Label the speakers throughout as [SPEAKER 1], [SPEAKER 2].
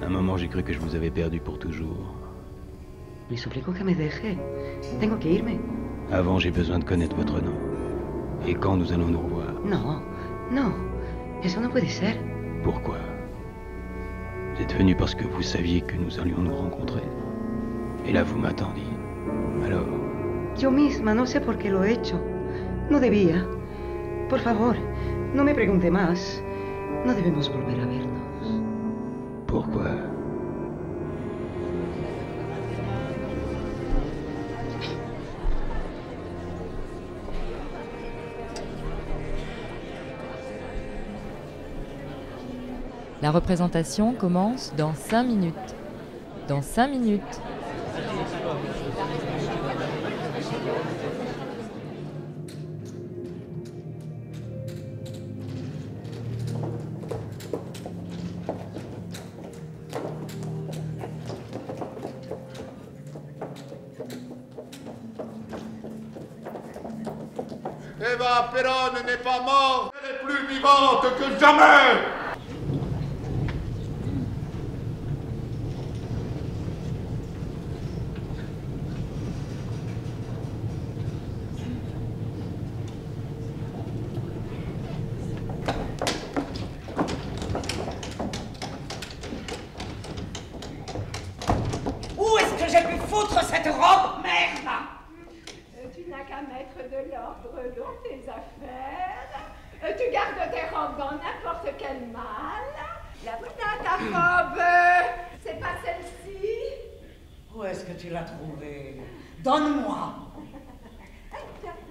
[SPEAKER 1] un moment, j'ai cru que je vous avais perdu pour toujours.
[SPEAKER 2] Le suplico que me deje. Tengo que irme.
[SPEAKER 1] Avant, j'ai besoin de connaître votre nom. Et quand nous allons nous revoir?
[SPEAKER 2] No, no. Eso no puede ser.
[SPEAKER 1] Pourquoi? Vous êtes venu parce que vous saviez que nous allions nous rencontrer. Et là, vous m'attendiez. Alors?
[SPEAKER 2] Yo misma no sé por qué lo he hecho. No debía. Por favor, no me pregunte más. No debemos volver a vernos.
[SPEAKER 1] Pourquoi?
[SPEAKER 3] La représentation commence dans 5 minutes. Dans 5 minutes.
[SPEAKER 4] Eva Perón n'est pas morte, elle est plus vivante que jamais.
[SPEAKER 5] Où est-ce que j'ai pu foutre cette robe, merde?
[SPEAKER 6] Tu n'as qu'à mettre de l'ordre dans tes affaires. Tu gardes tes robes dans n'importe quel mal. La voilà ta robe. C'est pas celle-ci.
[SPEAKER 5] Où est-ce que tu l'as trouvée? Donne-moi.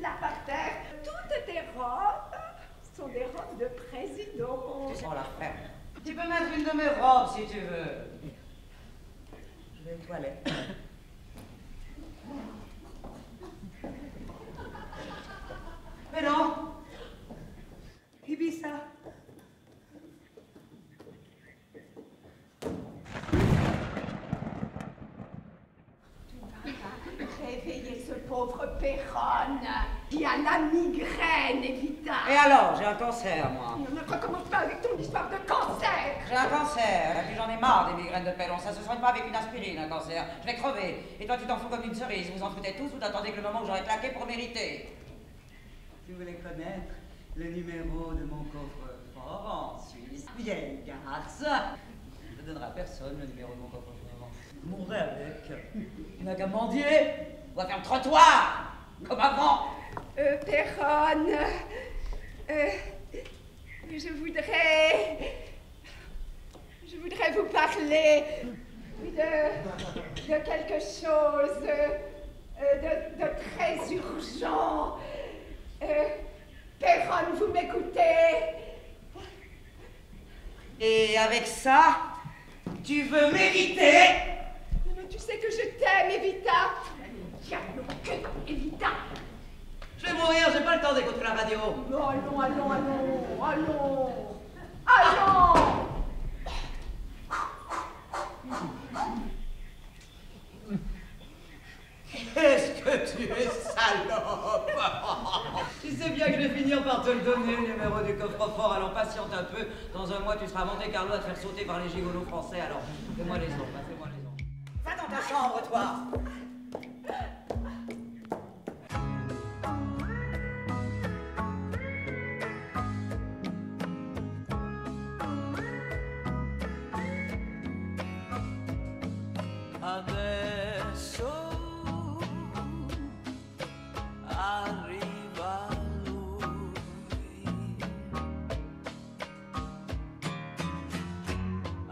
[SPEAKER 6] Là par terre. Toutes tes robes sont des robes de président.
[SPEAKER 5] Tu sais, on la fait. Tu peux mettre une de mes robes si tu veux. Je vais aux toilettes. Mais non. Ibiza.
[SPEAKER 6] Tu vas pas réveiller ce pauvre Perron qui a la migraine, Evita.
[SPEAKER 5] Et alors, j'ai un cancer, moi.
[SPEAKER 6] Ne recommence pas avec ton histoire de cancer.
[SPEAKER 5] J'ai un cancer, et puis j'en ai marre des migraines de Perron. Ça se soigne pas avec une aspirine, un cancer. Je vais crever. Et toi, tu t'en fous comme une cerise. Vous en foutez tous, vous attendez que le moment où j'aurai claqué pour mériter. Si vous voulez connaître le numéro de mon coffre-fort en Suisse, vieille garce. Je ne donnerai à personne le numéro de mon coffre-fort. Je mourrai avec. Il n'a qu'à mendier. On va faire le trottoir, comme avant.
[SPEAKER 6] Perron, je voudrais vous parler de quelque chose de très urgent. Perron, vous m'écoutez?
[SPEAKER 5] Et avec ça, tu veux mériter?
[SPEAKER 6] Mais tu sais que je t'aime, Evita. Diable, que Evita.
[SPEAKER 5] Je vais mourir, j'ai pas le temps d'écouter la radio.
[SPEAKER 6] Non, allons.
[SPEAKER 5] Qu'est-ce que tu es salope! Tu sais bien que je vais finir par te le donner, le numéro du coffre-fort. Alors patiente un peu. Dans un mois, tu seras à Monte Carlo à te faire sauter par les gigolos français. Alors, fais-moi les ongles, fais-moi les ongles. Va dans ta chambre, toi!
[SPEAKER 7] Adesso arriva lui,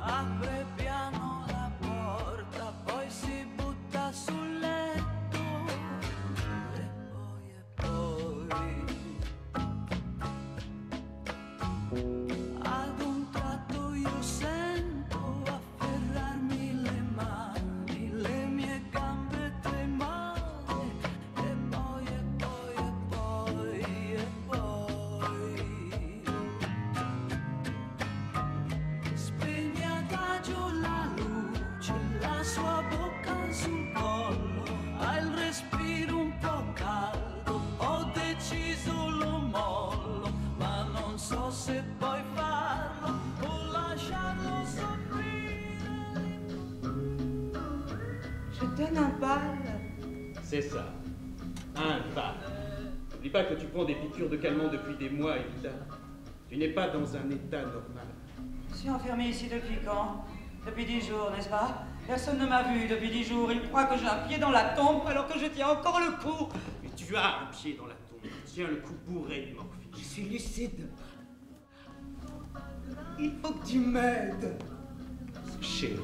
[SPEAKER 7] apre piano la porta, poi si butta sul letto e poi ad un tratto io sento afferrarmi le mani, le
[SPEAKER 5] donne un bal.
[SPEAKER 8] C'est ça. Un bal. N'oublie pas que tu prends des piqûres de calmant depuis des mois, Evita. Tu n'es pas dans un état normal.
[SPEAKER 5] Je suis enfermée ici depuis quand? Depuis 10 jours, n'est-ce pas? Personne ne m'a vu depuis 10 jours. Il croit que j'ai un pied dans la tombe alors que je tiens encore le coup.
[SPEAKER 8] Mais tu as un pied dans la tombe. Tu tiens le coup bourré de morphine.
[SPEAKER 5] Je suis lucide. Il faut que tu m'aides.
[SPEAKER 8] Chérie,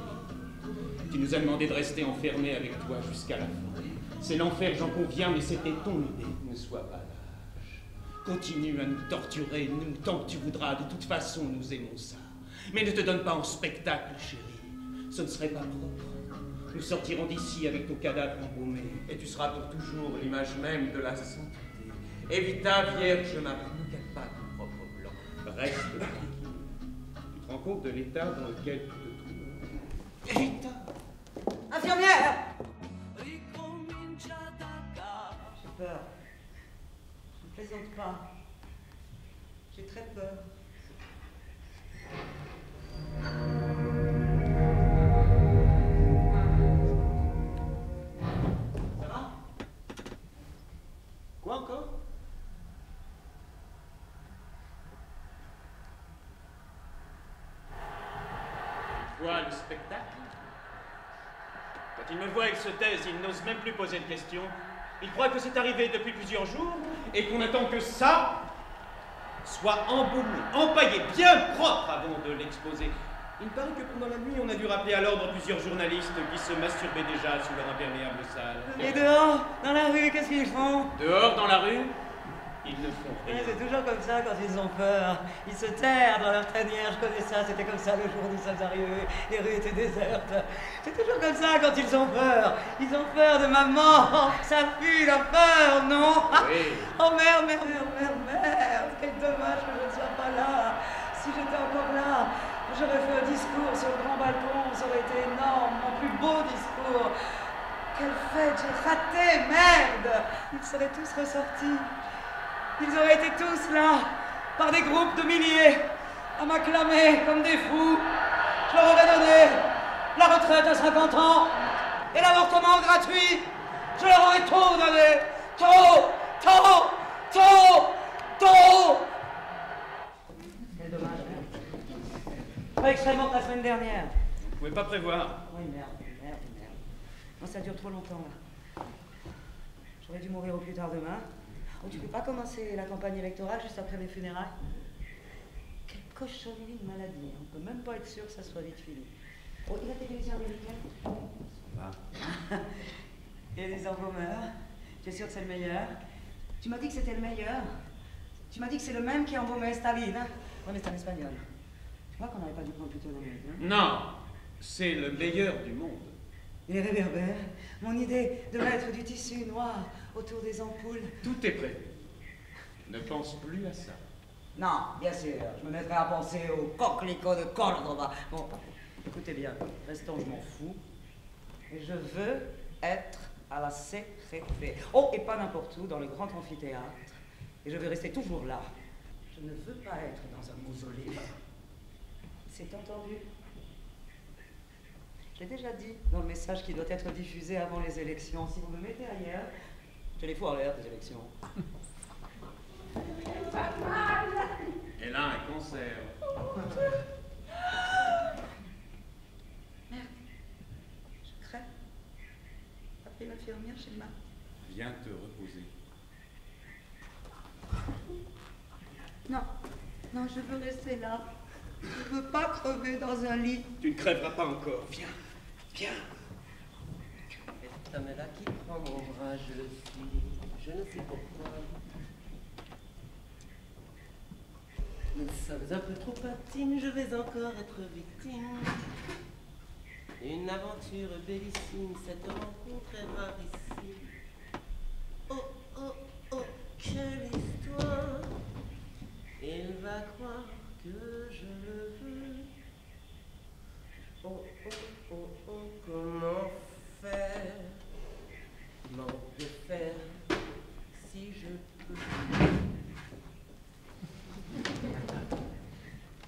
[SPEAKER 8] tu nous as demandé de rester enfermés avec toi jusqu'à la fin. C'est l'enfer, j'en conviens, mais c'était ton idée. Ne sois pas lâche. Continue à nous torturer, nous, tant que tu voudras. De toute façon, nous aimons ça. Mais ne te donne pas en spectacle, chérie. Ce ne serait pas propre. Nous sortirons d'ici avec ton cadavre embaumé, et tu seras pour toujours l'image même de la sainteté. Evita, Vierge Marie, ne gâte pas ton propre blanc. Reste tranquille. Tu te rends compte de l'état dans lequel tu te trouves? Evita!
[SPEAKER 5] Infirmière! J'ai peur. Je ne plaisante pas. J'ai très peur. Ça va?
[SPEAKER 8] Quoi encore? Tu vois le spectacle? Quand il me voit, il se taise, il n'ose même plus poser de questions. Il croit que c'est arrivé depuis plusieurs jours et qu'on attend que ça soit embaumé, empaillé, bien propre avant de l'exposer. Il paraît que pendant la nuit, on a dû rappeler à l'ordre plusieurs journalistes qui se masturbaient déjà sous leur imperméable sale.
[SPEAKER 5] Et dehors, dans la rue, qu'est-ce qu'ils font?
[SPEAKER 8] Dehors, dans la rue, ils ne font rien.
[SPEAKER 5] C'est toujours comme ça quand ils ont peur. Ils se terrent dans leur tanière, je connais ça, c'était comme ça le jour du Salzarieux. Les rues étaient désertes. C'est toujours comme ça quand ils ont peur. Ils ont peur de maman. Ça pue la peur, non?
[SPEAKER 8] Oui.
[SPEAKER 5] Oh merde, merde, merde, merde, merde. Quel dommage que je ne sois pas là. Si j'étais encore là, j'aurais fait un discours sur le grand balcon. Ça aurait été énorme, mon plus beau discours. Quelle fête, j'ai raté, merde. Ils seraient tous ressortis. Ils auraient été tous là, par des groupes de milliers, à m'acclamer comme des fous. Je leur aurais donné la retraite à 50 ans et l'avortement gratuit. Je leur aurais tout donné. Tout. Quel dommage, merde. Pas extrêmement que la semaine dernière.
[SPEAKER 8] Vous pouvez pas prévoir.
[SPEAKER 5] Oui, merde. Non, ça dure trop longtemps, là. J'aurais dû mourir au plus tard demain. Oh, tu peux pas commencer la campagne électorale juste après mes funérailles? Quelle cochonnerie de maladie. On peut même pas être sûr que ça soit vite fini. Oh, il y a la télévision américaine?
[SPEAKER 8] Ça va.
[SPEAKER 5] Il y a des embaumeurs. Tu es sûr que c'est le meilleur? Tu m'as dit que c'était le meilleur. Tu m'as dit que c'est le même qui embaumait Staline. Hein? Oui, mais c'est un espagnol. Tu vois qu'on n'aurait pas dû prendre plutôt l'Amérique, hein?
[SPEAKER 8] Non, c'est le meilleur du monde.
[SPEAKER 5] Et les réverbères, mon idée de mettre du tissu noir autour des ampoules.
[SPEAKER 8] Tout est prévu. Ne pense plus à ça.
[SPEAKER 5] Non, bien sûr, je me mettrai à penser au coquelicot de Cordoba. Bon, écoutez bien, restons, je m'en fous. Et je veux être à la CCP. Oh, et pas n'importe où, dans le grand amphithéâtre. Et je vais rester toujours là. Je ne veux pas être dans un mausolée. C'est entendu? Je l'ai déjà dit dans le message qui doit être diffusé avant les élections. Si vous me mettez ailleurs, je les fous en l'air, des élections.
[SPEAKER 8] Elle a un cancer.
[SPEAKER 5] Merde. Je crève. Appelez l'infirmière chez le mari.
[SPEAKER 8] Viens te reposer.
[SPEAKER 5] Non, je veux rester là. Je veux pas crever dans un lit.
[SPEAKER 8] Tu ne crèveras pas encore. Viens.
[SPEAKER 9] Cette femme-là qui prend mon bras, je ne sais pourquoi. Nous sommes un peu trop intimes, je vais encore être victime. Une aventure bellissime, cette rencontre est rarissime. Oh, quelle histoire! Il va croire que je le veux. Oh, comment faire? Si je peux.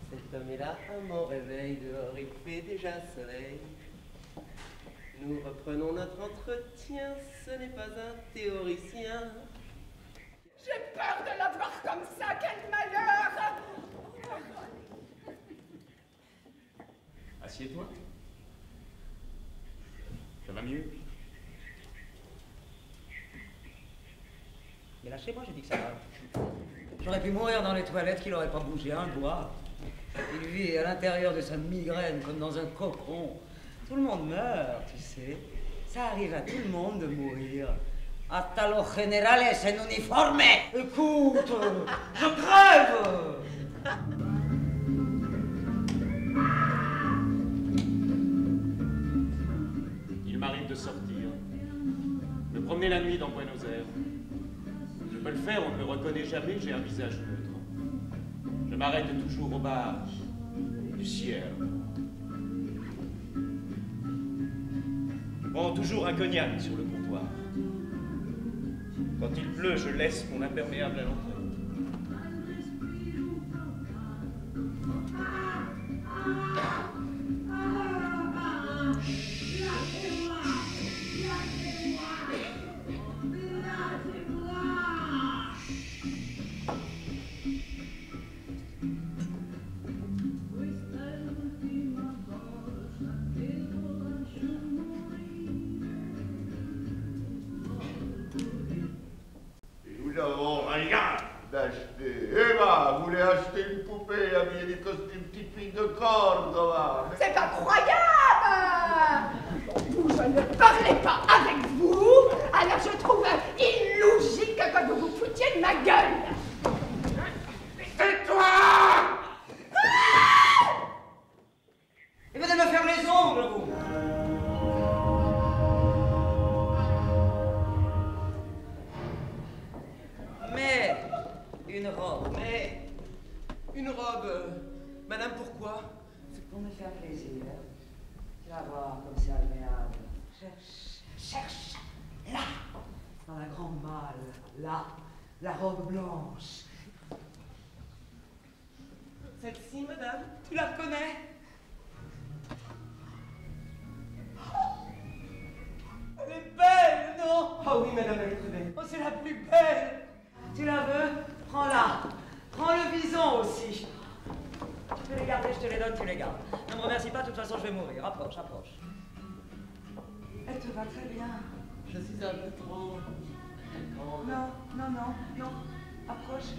[SPEAKER 9] Cet homme est là à mon réveil, dehors il fait déjà soleil. Nous reprenons notre entretien, ce n'est pas un théoricien.
[SPEAKER 6] J'ai peur de la voir comme ça, quel malheur!
[SPEAKER 8] Assieds-toi. Ça va mieux?
[SPEAKER 5] Mais lâchez-moi, j'ai dit que ça va. J'aurais pu mourir dans les toilettes qu'il n'aurait pas bougé un doigt. Il vit à l'intérieur de sa migraine comme dans un cocon. Tout le monde meurt, tu sais. Ça arrive à tout le monde de mourir. Hasta los generales en uniforme. Écoute, je crève.
[SPEAKER 8] Il m'arrive de sortir, me promener la nuit dans Buenos Aires. Je peux le faire, on ne me reconnaît jamais, j'ai un visage neutre. Je m'arrête toujours au bar du ciel. Je prends toujours un cognac sur le comptoir. Quand il pleut, je laisse mon imperméable à l'entrée.
[SPEAKER 4] Nous n'avons rien d'acheter. Eva voulait acheter une poupée habillée du costume typique de Córdoba.
[SPEAKER 6] C'est incroyable! Je ne parlais pas avec vous, alors je trouve illogique que vous vous foutiez de ma gueule.
[SPEAKER 4] C'est toi!
[SPEAKER 5] Et venez me faire les ongles, vous. Mais une robe.
[SPEAKER 9] Mais une robe, madame, pourquoi?
[SPEAKER 5] C'est pour me faire plaisir. Tu vas voir comme c'est agréable. Cherche, là, dans la grande malle, là, la robe blanche.
[SPEAKER 9] Celle-ci, madame?
[SPEAKER 5] Tu la connais? Elle est belle, non?
[SPEAKER 9] Ah oui, madame, elle est très belle.
[SPEAKER 5] Oh, c'est la plus belle. Tu la veux? Prends-la. Prends le vison aussi. Tu peux les garder, je te les donne, tu les gardes. Ne me remercie pas, de toute façon, je vais mourir. Approche, approche. Elle te va très bien.
[SPEAKER 9] Je suis un peu trop...
[SPEAKER 5] Non. Approche,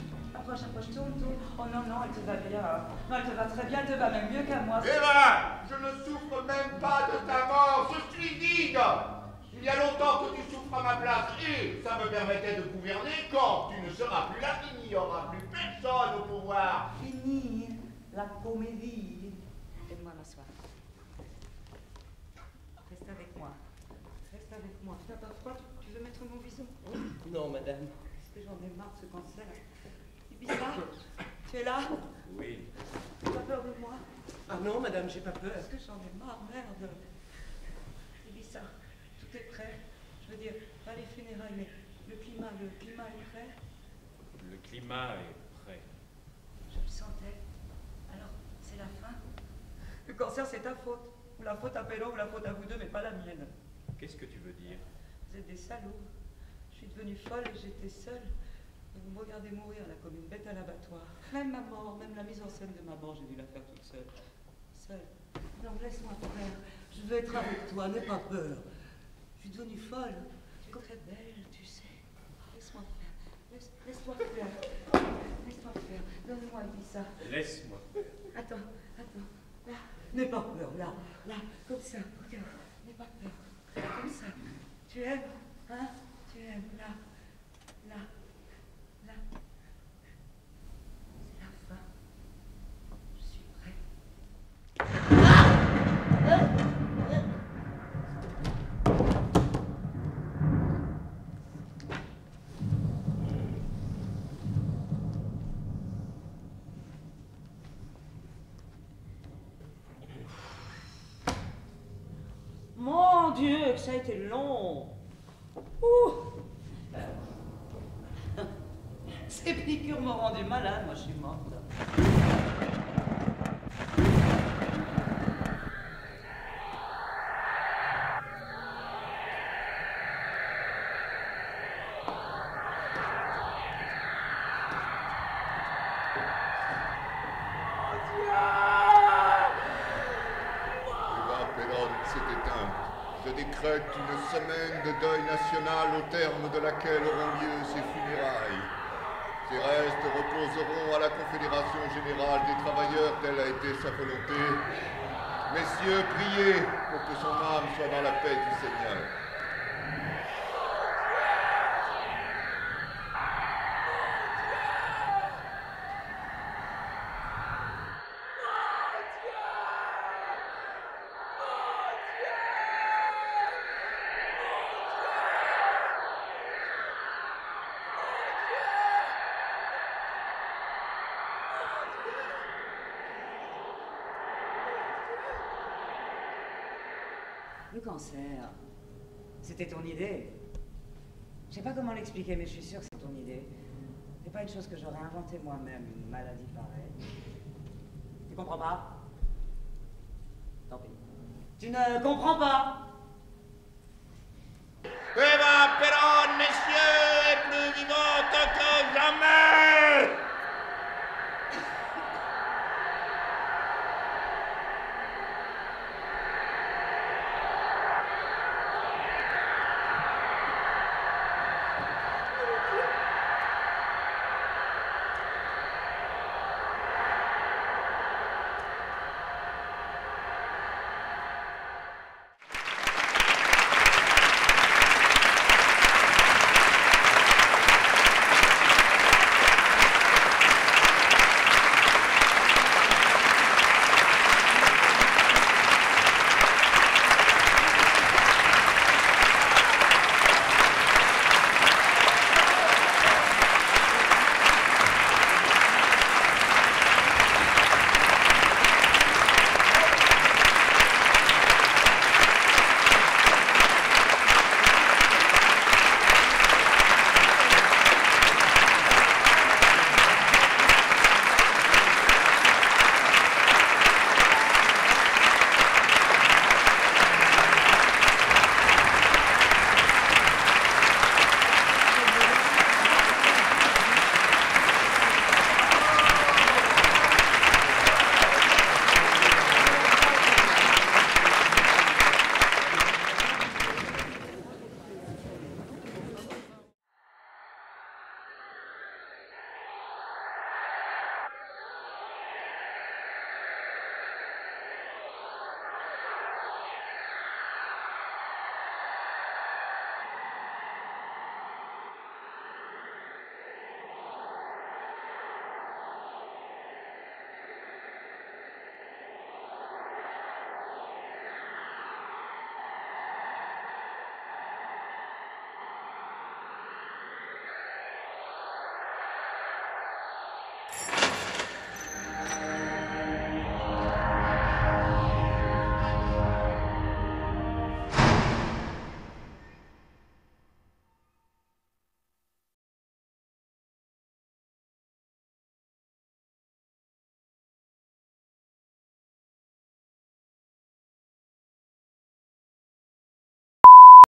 [SPEAKER 5] tourne. Oh non, elle te va bien. Non, elle te va très bien, elle te va même mieux qu'à moi.
[SPEAKER 4] Eva, je ne souffre même pas de ta mort, je suis vide. Il y a longtemps que tu souffres à ma place et ça me permettait de gouverner. Quand tu ne seras plus là, il n'y aura plus personne au pouvoir.
[SPEAKER 5] Fini la comédie. Aide-moi à m'asseoir. Reste avec moi. Tu n'as pas froid? Tu veux mettre mon vison?
[SPEAKER 9] Non, madame.
[SPEAKER 5] Parce que j'en ai marre de ce cancer. Ibiza, tu es là?
[SPEAKER 8] Oui.
[SPEAKER 5] Tu as peur de moi?
[SPEAKER 9] Ah non, madame, j'ai pas peur.
[SPEAKER 5] Parce que j'en ai marre, merde. Ibiza, tout est prêt. Je veux dire, pas les funérailles, mais le climat est prêt.
[SPEAKER 8] Le climat est prêt.
[SPEAKER 5] Je le sentais. Alors, c'est la fin. Le cancer, c'est ta faute. Ou la faute à Pello, ou la faute à vous deux, mais pas la mienne.
[SPEAKER 8] Qu'est-ce que tu veux dire?
[SPEAKER 5] Vous êtes des salauds. Je suis devenue folle et j'étais seule. Et vous me regardez mourir là comme une bête à l'abattoir. Même ma mort, même la mise en scène de ma mort, j'ai dû la faire toute seule. Seule. Non, laisse-moi faire. Je veux être avec toi, n'aie pas peur. Je suis devenue folle. Tu es très belle, tu sais. Laisse-moi faire. Laisse-moi faire. Laisse-moi faire. Donne-moi Ibiza.
[SPEAKER 8] Laisse-moi faire.
[SPEAKER 5] Attends. Là. N'aie pas peur, là. Comme ça. Regarde. N'aie pas peur. Comme ça. Tu aimes, hein? Tu aimes, là. C'est la fin. Je suis prêt. Mon Dieu, que ça a été long. Ouh. Ces piqûres m'ont rendu malade, moi je suis morte.
[SPEAKER 4] s'est éteinte. Je décrète une semaine de deuil national au terme de laquelle auront lieu ses funérailles. Ses restes reposeront à la Confédération Générale des Travailleurs, telle a été sa volonté. Messieurs, priez pour que son âme soit dans la paix du Seigneur.
[SPEAKER 5] Le cancer, c'était ton idée. Je sais pas comment l'expliquer, mais je suis sûre que c'est ton idée. C'est pas une chose que j'aurais inventée moi-même, une maladie pareille. Tu comprends pas? Tant pis. Tu ne comprends pas?